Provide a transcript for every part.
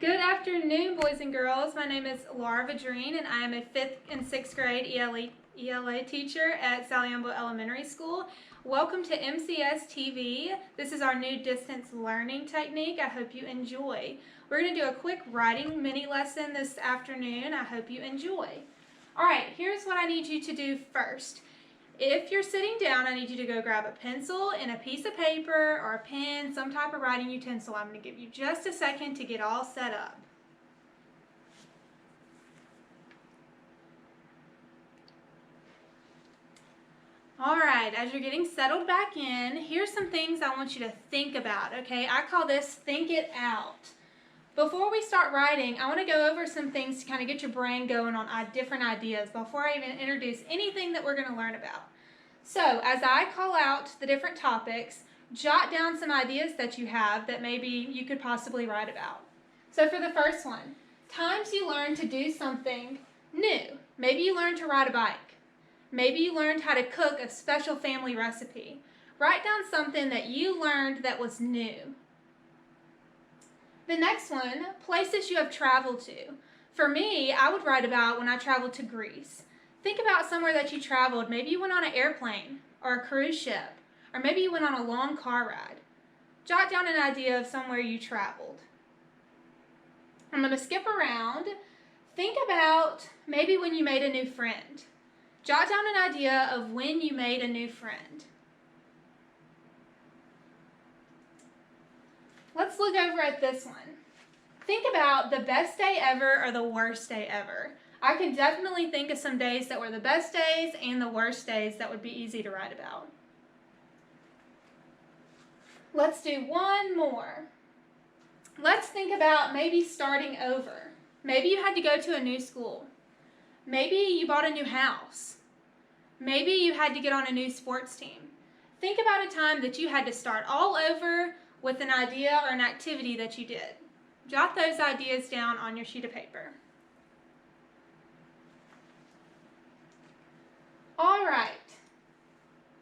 Good afternoon, boys and girls. My name is Laura Vadrine, and I am a 5th and 6th grade ELA teacher at Saliambo Elementary School. Welcome to MCS TV. This is our new distance learning technique. I hope you enjoy. We're going to do a quick writing mini lesson this afternoon. I hope you enjoy. All right, here's what I need you to do first. If you're sitting down, I need you to go grab a pencil and a piece of paper or a pen, some type of writing utensil. I'm going to give you just a second to get all set up. All right, as you're getting settled back in, here's some things I want you to think about, okay? I call this think it out. Before we start writing, I want to go over some things to kind of get your brain going on different ideas before I even introduce anything that we're going to learn about. So, as I call out the different topics, jot down some ideas that you have that maybe you could possibly write about. So for the first one, times you learned to do something new. Maybe you learned to ride a bike. Maybe you learned how to cook a special family recipe. Write down something that you learned that was new. The next one, places you have traveled to. For me, I would write about when I traveled to Greece. Think about somewhere that you traveled. Maybe you went on an airplane or a cruise ship, or maybe you went on a long car ride. Jot down an idea of somewhere you traveled. I'm going to skip around. Think about maybe when you made a new friend. Jot down an idea of when you made a new friend. Let's look over at this one. Think about the best day ever or the worst day ever. I can definitely think of some days that were the best days and the worst days that would be easy to write about. Let's do one more. Let's think about maybe starting over. Maybe you had to go to a new school. Maybe you bought a new house. Maybe you had to get on a new sports team. Think about a time that you had to start all over with an idea or an activity that you did. Jot those ideas down on your sheet of paper. All right.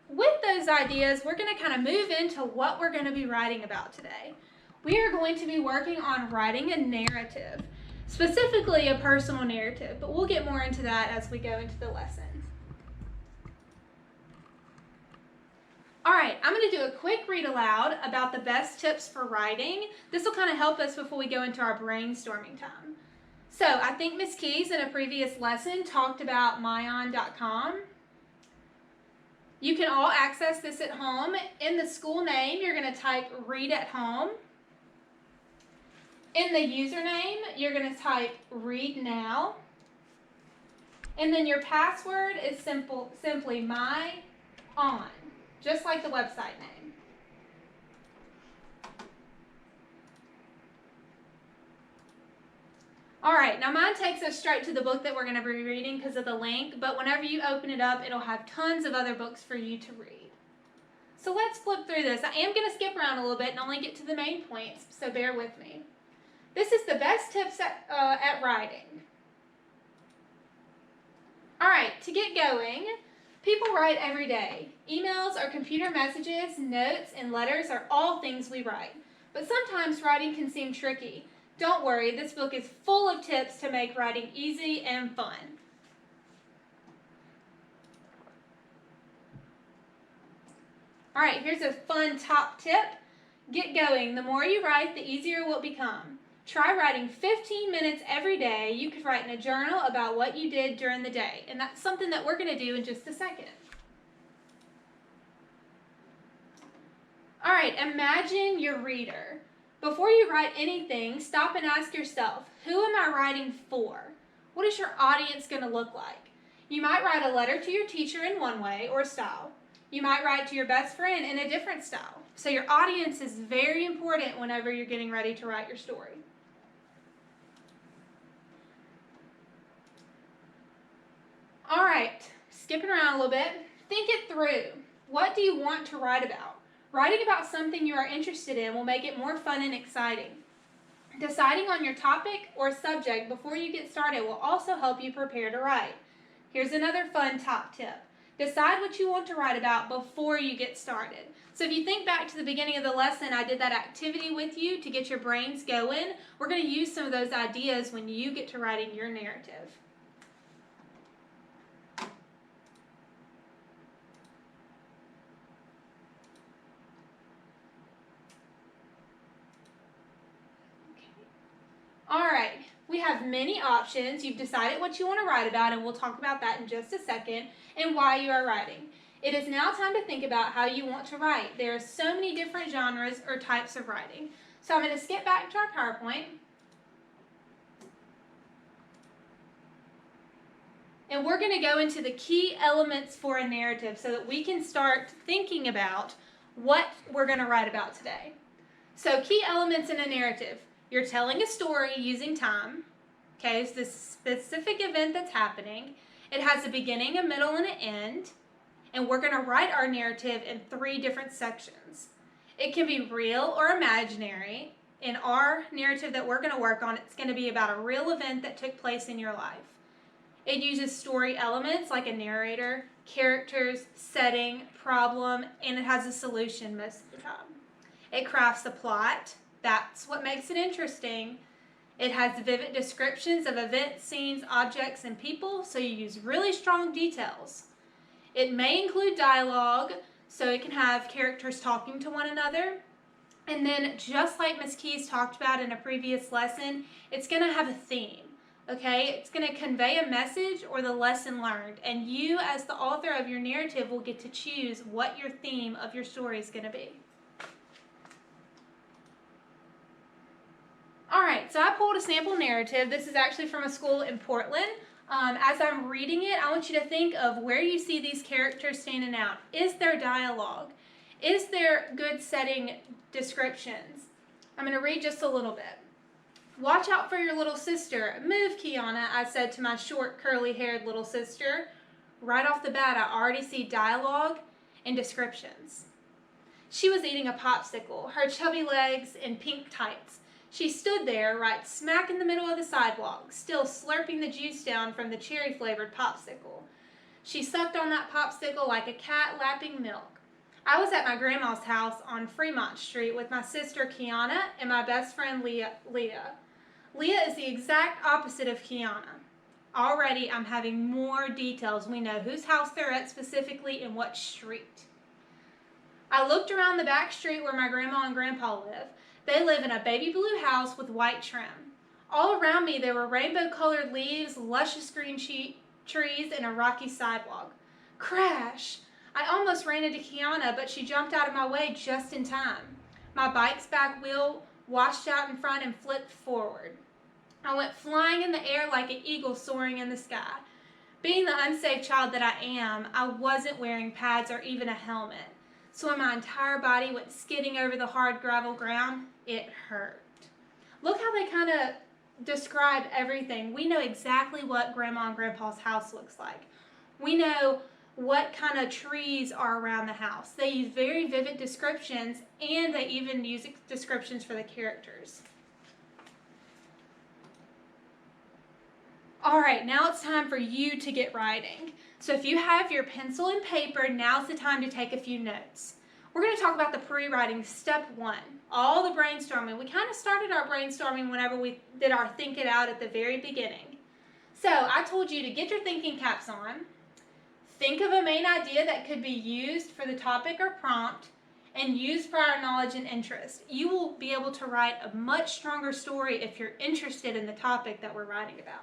With those ideas, we're going to kind of move into what we're going to be writing about today. We are going to be working on writing a narrative, specifically a personal narrative, but we'll get more into that as we go into the lesson. All right, I'm going to do a quick read aloud about the best tips for writing. This will kind of help us before we go into our brainstorming time. So I think Ms. Keys in a previous lesson talked about myon.com. You can all access this at home. In the school name, you're going to type read at home. In the username, you're going to type read now. And then your password is simply myon, just like the website name. All right, now mine takes us straight to the book that we're going to be reading because of the link, but whenever you open it up, it'll have tons of other books for you to read. So let's flip through this. I am going to skip around a little bit and only get to the main points, so bear with me. This is the best tips at writing. All right, to get going, people write every day. Emails or computer messages, notes, and letters are all things we write. But sometimes writing can seem tricky. Don't worry, this book is full of tips to make writing easy and fun. All right, here's a fun top tip. Get going. The more you write, the easier it will become. Try writing 15 minutes every day. You could write in a journal about what you did during the day, and that's something that we're going to do in just a second. All right, imagine your reader. Before you write anything, stop and ask yourself, who am I writing for? What is your audience going to look like? You might write a letter to your teacher in one way or style. You might write to your best friend in a different style. So your audience is very important whenever you're getting ready to write your story. All right, skipping around a little bit, think it through. What do you want to write about? Writing about something you are interested in will make it more fun and exciting. Deciding on your topic or subject before you get started will also help you prepare to write. Here's another fun top tip. Decide what you want to write about before you get started. So if you think back to the beginning of the lesson, I did that activity with you to get your brains going. We're going to use some of those ideas when you get to writing your narrative. All right, we have many options. You've decided what you want to write about, and we'll talk about that in just a second, and why you are writing. It is now time to think about how you want to write. There are so many different genres or types of writing. So I'm going to skip back to our PowerPoint. And we're going to go into the key elements for a narrative so that we can start thinking about what we're going to write about today. So key elements in a narrative. You're telling a story using time. Okay, it's this specific event that's happening. It has a beginning, a middle, and an end. And we're going to write our narrative in 3 different sections. It can be real or imaginary. In our narrative that we're going to work on, it's going to be about a real event that took place in your life. It uses story elements like a narrator, characters, setting, problem, and it has a solution most of the time. It crafts the plot. That's what makes it interesting. It has vivid descriptions of events, scenes, objects, and people, so you use really strong details. It may include dialogue, so it can have characters talking to one another. And then, just like Ms. Keys talked about in a previous lesson, it's going to have a theme, okay? It's going to convey a message or the lesson learned, and you, as the author of your narrative, will get to choose what your theme of your story is going to be. All right, so I pulled a sample narrative. This is actually from a school in Portland. As I'm reading it, I want you to think of where you see these characters standing out. Is there dialogue? Is there good setting descriptions? I'm going to read just a little bit. Watch out for your little sister. Move, Kiana, I said to my short, curly-haired little sister. Right off the bat, I already see dialogue and descriptions. She was eating a popsicle, her chubby legs in pink tights. She stood there, right smack in the middle of the sidewalk, still slurping the juice down from the cherry-flavored popsicle. She sucked on that popsicle like a cat lapping milk. I was at my grandma's house on Fremont Street with my sister Kiana and my best friend Leah. Leah is the exact opposite of Kiana. Already I'm having more details. We know whose house they're at specifically and what street. I looked around the back street where my grandma and grandpa live. They live in a baby blue house with white trim. All around me there were rainbow-colored leaves, luscious green trees, and a rocky sidewalk. Crash! I almost ran into Kiana, but she jumped out of my way just in time. My bike's back wheel washed out in front and flipped forward. I went flying in the air like an eagle soaring in the sky. Being the unsafe child that I am, I wasn't wearing pads or even a helmet. So when my entire body went skidding over the hard gravel ground, it hurt. Look how they kind of describe everything. We know exactly what Grandma and Grandpa's house looks like. We know what kind of trees are around the house. They use very vivid descriptions, and they even use descriptions for the characters. All right, now it's time for you to get writing. So if you have your pencil and paper, now's the time to take a few notes. We're going to talk about the pre-writing, step 1, all the brainstorming. We kind of started our brainstorming whenever we did our think it out at the very beginning. So I told you to get your thinking caps on, think of a main idea that could be used for the topic or prompt, and used for our knowledge and interest. You will be able to write a much stronger story if you're interested in the topic that we're writing about.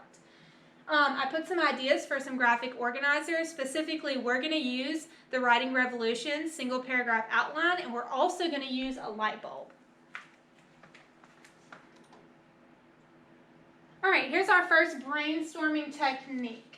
I put some ideas for some graphic organizers. Specifically, we're going to use the Writing Revolution single paragraph outline, and we're also going to use a light bulb. All right, here's our first brainstorming technique.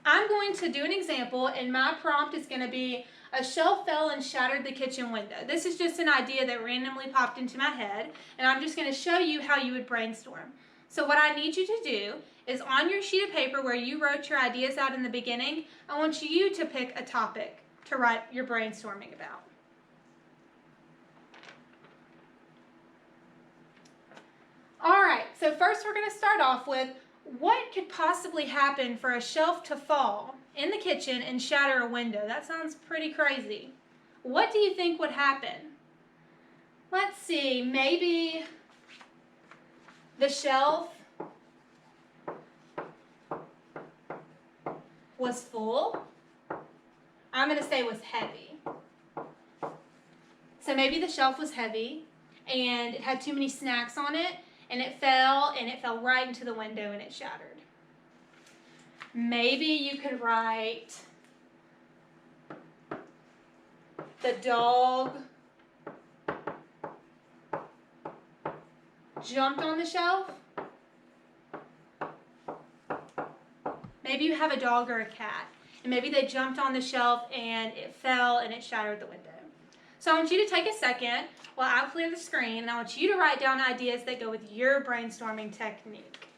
I'm going to do an example, and my prompt is going to be, a shelf fell and shattered the kitchen window. This is just an idea that randomly popped into my head, and I'm just going to show you how you would brainstorm. So what I need you to do is on your sheet of paper where you wrote your ideas out in the beginning, I want you to pick a topic to write your brainstorming about. All right, so first we're going to start off with, what could possibly happen for a shelf to fall in the kitchen and shatter a window? That sounds pretty crazy. What do you think would happen? Let's see, maybe the shelf was full. I'm going to say was heavy. So maybe the shelf was heavy and it had too many snacks on it and it fell right into the window and it shattered. Maybe you could write the dog jumped on the shelf. Maybe you have a dog or a cat, and maybe they jumped on the shelf and it fell and it shattered the window. So I want you to take a second while I clear the screen, and I want you to write down ideas that go with your brainstorming technique.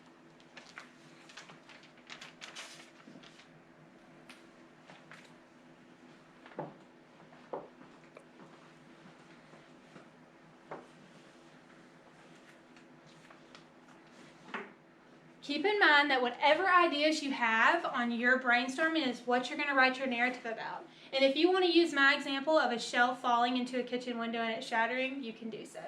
Keep in mind that whatever ideas you have on your brainstorming is what you're going to write your narrative about. And if you want to use my example of a shelf falling into a kitchen window and it shattering, you can do so.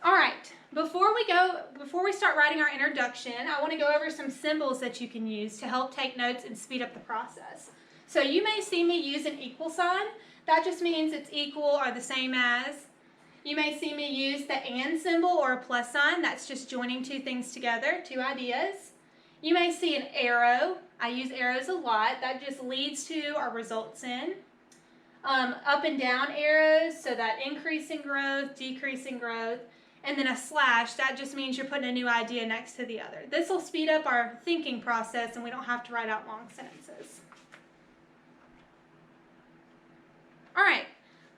All right, before we start writing our introduction, I want to go over some symbols that you can use to help take notes and speed up the process. So you may see me use an equal sign. That just means it's equal or the same as. You may see me use the and symbol or a plus sign. That's just joining two things together, two ideas. You may see an arrow. I use arrows a lot. That just leads to or results in. Up and down arrows, so that increasing growth, decreasing growth. And then a slash, that just means you're putting a new idea next to the other. This will speed up our thinking process and we don't have to write out long sentences. All right.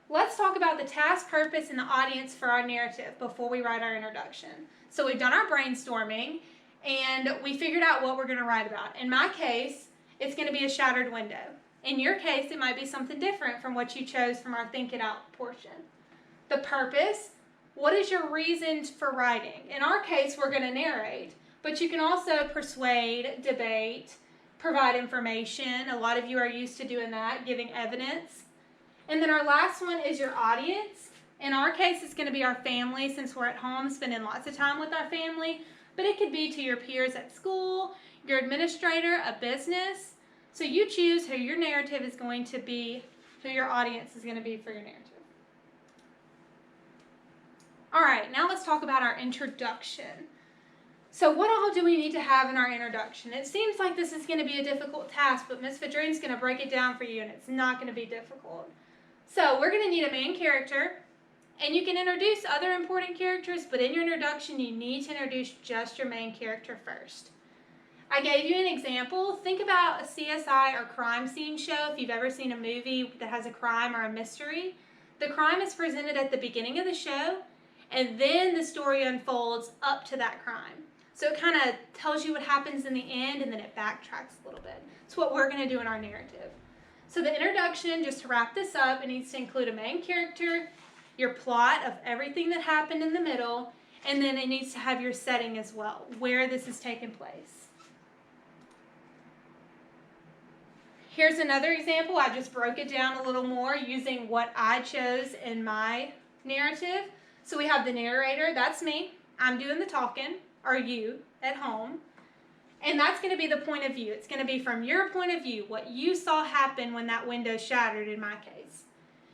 Let's talk about the task, purpose, and the audience for our narrative before we write our introduction. So we've done our brainstorming, and we figured out what we're going to write about. In my case, it's going to be a shattered window. In your case, it might be something different from what you chose from our Think It Out portion. The purpose, what is your reason for writing? In our case, we're going to narrate, but you can also persuade, debate, provide information. A lot of you are used to doing that, giving evidence. And then our last one is your audience. In our case, it's going to be our family since we're at home spending lots of time with our family. But it could be to your peers at school, your administrator, a business. So you choose who your narrative is going to be, who your audience is going to be for your narrative. All right, now let's talk about our introduction. So what all do we need to have in our introduction? It seems like this is going to be a difficult task, but Ms. Vadreen's going to break it down for you, and it's not going to be difficult. So we're going to need a main character, and you can introduce other important characters, but in your introduction, you need to introduce just your main character first. I gave you an example. Think about a CSI or crime scene show if you've ever seen a movie that has a crime or a mystery. The crime is presented at the beginning of the show, and then the story unfolds up to that crime. So it kind of tells you what happens in the end, and then it backtracks a little bit. It's what we're going to do in our narrative. So the introduction, just to wrap this up, it needs to include a main character, your plot of everything that happened in the middle, and then it needs to have your setting as well, where this is taking place. Here's another example. I just broke it down a little more using what I chose in my narrative. So we have the narrator, that's me. I'm doing the talking, or you at home. And that's going to be the point of view. It's going to be from your point of view, what you saw happen when that window shattered in my case.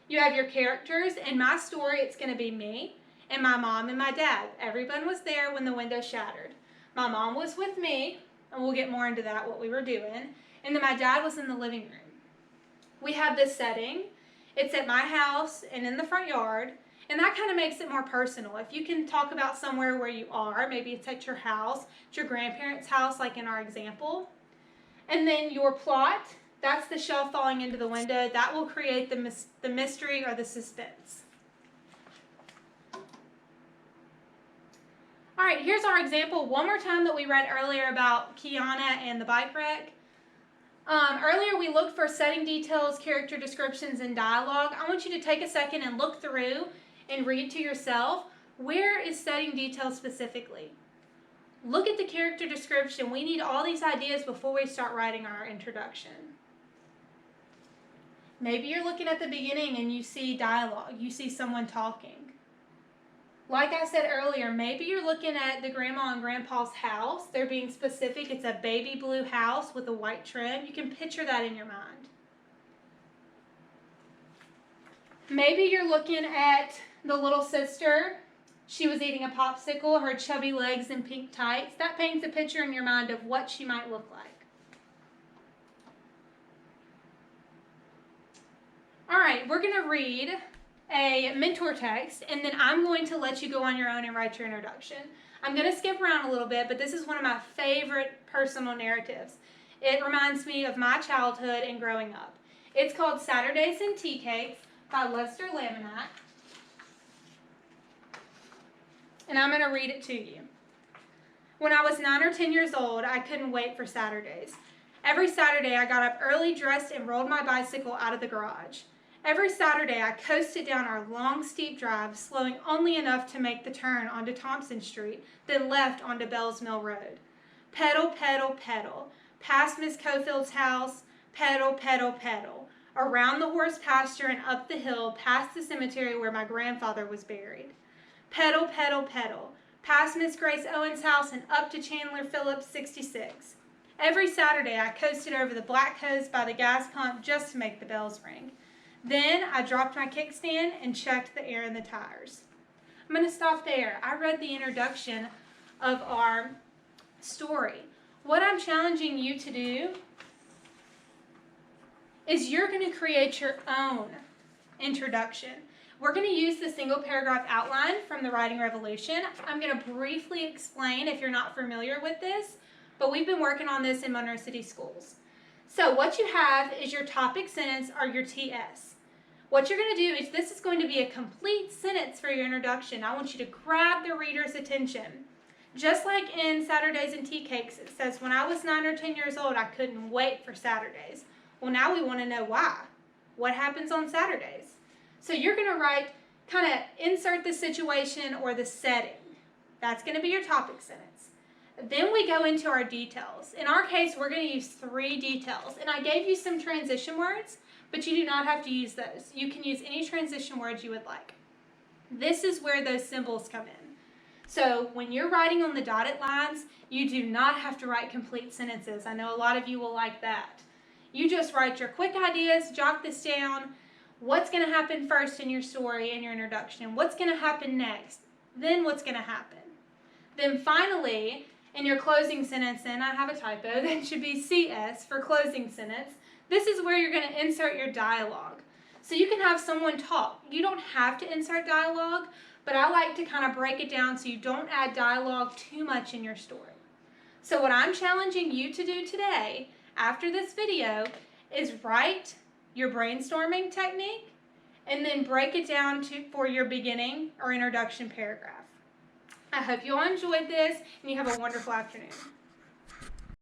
You have your characters. In my story, it's going to be me and my mom and my dad. Everyone was there when the window shattered. My mom was with me, and we'll get more into that, what we were doing. And then my dad was in the living room. We have this setting. It's at my house and in the front yard. And that kind of makes it more personal. If you can talk about somewhere where you are, maybe it's at your house, it's your grandparents' house, like in our example. And then your plot, that's the shelf falling into the window. That will create the mystery or the suspense. All right, here's our example one more time that we read earlier about Kiana and the bike wreck. Earlier we looked for setting details, character descriptions, and dialogue. I want you to take a second and look through and read to yourself. Where is setting details specifically? Look at the character description. We need all these ideas before we start writing our introduction. Maybe you're looking at the beginning and you see dialogue. You see someone talking. Like I said earlier, maybe you're looking at the grandma and grandpa's house. They're being specific. It's a baby blue house with a white trim. You can picture that in your mind. Maybe you're looking at the little sister. She was eating a popsicle, her chubby legs and pink tights. That paints a picture in your mind of what she might look like. All right, we're going to read a mentor text, and then I'm going to let you go on your own and write your introduction. I'm going to skip around a little bit, but this is one of my favorite personal narratives. It reminds me of my childhood and growing up. It's called Saturdays and Tea Cakes by Lester Laminat, and I'm going to read it to you. When I was 9 or 10 years old, I couldn't wait for Saturdays. Every Saturday, I got up early, dressed, and rode my bicycle out of the garage. Every Saturday, I coasted down our long, steep drive, slowing only enough to make the turn onto Thompson Street, then left onto Bells Mill Road. Pedal, pedal, pedal, past Miss Cofield's house, pedal, pedal, pedal, around the horse pasture and up the hill, past the cemetery where my grandfather was buried. Pedal, pedal, pedal, past Miss Grace Owens' house and up to Chandler Phillips 66. Every Saturday, I coasted over the black hose by the gas pump just to make the bells ring. Then I dropped my kickstand and checked the air in the tires. I'm going to stop there. I read the introduction of our story. What I'm challenging you to do is you're going to create your own introduction. We're going to use the single paragraph outline from the Writing Revolution. I'm going to briefly explain if you're not familiar with this, but we've been working on this in Monroe City Schools. So what you have is your topic sentence or your TS. What you're going to do is this is going to be a complete sentence for your introduction. I want you to grab the reader's attention. Just like in Saturdays and Tea Cakes, it says, when I was 9 or 10 years old, I couldn't wait for Saturdays. Well, now we want to know why. What happens on Saturdays? So you're going to write, kind of insert the situation or the setting. That's going to be your topic sentence. Then we go into our details. In our case, we're going to use 3 details. And I gave you some transition words, but you do not have to use those. You can use any transition words you would like. This is where those symbols come in. So when you're writing on the dotted lines, you do not have to write complete sentences. I know a lot of you will like that. You just write your quick ideas, jot this down. What's going to happen first in your story and your introduction? What's going to happen next? Then what's going to happen? Then finally, in your closing sentence, and I have a typo, that should be CS for closing sentence. This is where you're going to insert your dialogue. So you can have someone talk. You don't have to insert dialogue, but I like to kind of break it down so you don't add dialogue too much in your story. So what I'm challenging you to do today, after this video, is write your brainstorming technique and then break it down for your beginning or introduction paragraph. I hope you all enjoyed this and you have a wonderful afternoon.